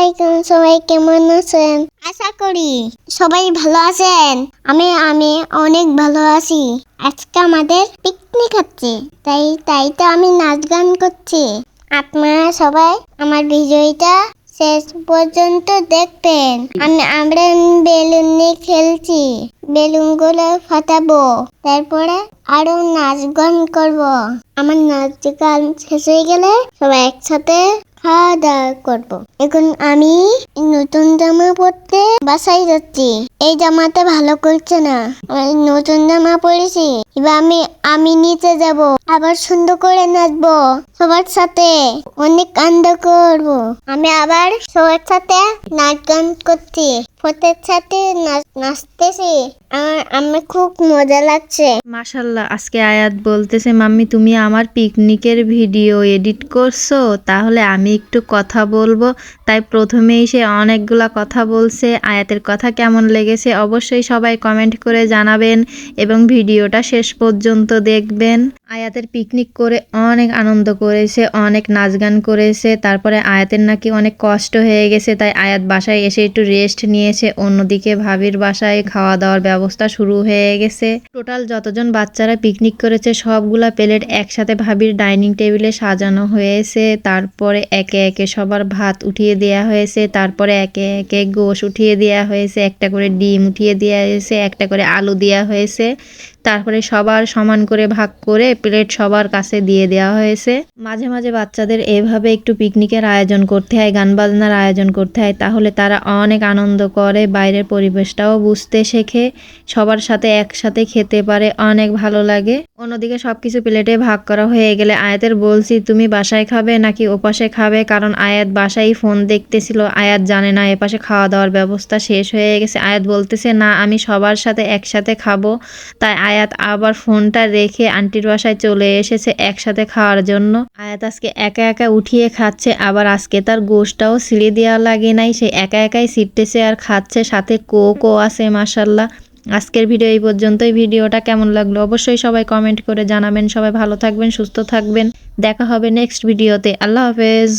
আলাইকুম, সবাই কেমন আছেন? আশা করি সবাই ভালো আছেন। আমি অনেক ভালো আছি। আজকে আমাদের পিকনিক হচ্ছে, তাই তো আমি নাচ গান করছি। আপনারা সবাই আমার ভিডিওটা শেষ পর্যন্ত দেখবেন। আমরা বেলুন নিয়ে খেলছি, বেলুনগুলো ফাটাবো, তারপরে আরো নাচ গান করবো। আমার নাচ গান শেষ হয়ে গেলে সবাই একসাথে খাওয়া দাওয়া করবো। এখন আমি নতুন জামা পরতে বাসায় যাচ্ছি। এই জামাটা ভালো করছে না, আমি নতুন জামা পরেছি। এবার আমি নিচে যাব, আবার সুন্দর করে নাচবো সবার সাথে, অনেক আনন্দ করবো। আমি আবার সবার সাথে নাচ গান করছি, ফটোর সাথে নাচতেছি। আমার খুব মজা লাগছে। মাশাল্লাহ, আজকে আয়াত বলতেছে মাম্মি তুমি আমার পিকনিকের ভিডিও এডিট করছো, তাহলে আমি একটু কথা বলবো। তাই প্রথমেই সে অনেকগুলা কথা বলছে। আয়াতের কথা কেমন লেগেছে অবশ্যই সবাই কমেন্ট করে জানাবেন এবং ভিডিওটা শেষ পর্যন্ত দেখবেন। আয়াতের পিকনিক করে অনেক আনন্দ করেছে, অনেক নাচ গান করেছে। তারপরে আয়াতের নাকি অনেক কষ্ট হয়ে গেছে, তাই আয়াত বাসায় এসে একটু রেস্ট নিয়েছে। অন্যদিকে ভাবির বাসায় খাওয়া দাওয়ার ব্যবস্থা শুরু হয়ে গেছে। টোটাল যতজন বাচ্চারা পিকনিক করেছে সবগুলা প্লেট একসাথে ভাবির ডাইনিং টেবিলে সাজানো হয়েছে। তারপরে একে একে সবার ভাত উঠিয়ে দেওয়া হয়েছে, তারপরে একে একে গোশ উঠিয়ে দেওয়া হয়েছে, একটা করে ডিম উঠিয়ে দেওয়া হয়েছে, একটা করে আলু দেওয়া হয়েছে। তারপরে সবার সমান করে ভাগ করে প্লেট সবার কাছে দিয়ে দেওয়া হয়েছে। মাঝে মাঝে বাচ্চাদের এভাবে একটু পিকনিকের আয়োজন করতে হয়, গান বাজনার আয়োজন করতে হয়, তাহলে তারা অনেক আনন্দ করে, বাইরের পরিবেশটাও বুঝতে শেখে, সবার সাথে একসাথে খেতে পারে, অনেক ভালো লাগে। অন্যদিকে সবকিছু প্লেটে ভাগ করা হয়ে গেলে আয়াতের বলছি তুমি বাসায় খাবে নাকি ওপাশে খাবে, কারণ আয়াত বাসায় ফোন দেখতেছিল। আয়াত জানে না এপাশে খাওয়া দাওয়ার ব্যবস্থা শেষ হয়ে গেছে। আয়াত বলতেছে না আমি সবার সাথে একসাথে খাবো। তাই আয়াত আবার ফোনটা রেখে আন্টির বাসায় চলে এসেছে একসাথে খাওয়ার জন্য। আয়াত আজকে একা একা উঠিয়ে খাচ্ছে, আবার আজকে তার গোশটাও ছিঁড়ে দেওয়া লাগে নাই, সে একা একাই ছিটতেছে আর খাচ্ছে, সাথে কোকও আছে। মাশাল্লাহ, আজকের ভিডিও এই পর্যন্তই। ভিডিওটা কেমন লাগলো অবশ্যই সবাই কমেন্ট করে জানাবেন। সবাই ভালো থাকবেন, সুস্থ থাকবেন, দেখা হবে নেক্সট ভিডিওতে। আল্লাহ হাফেজ।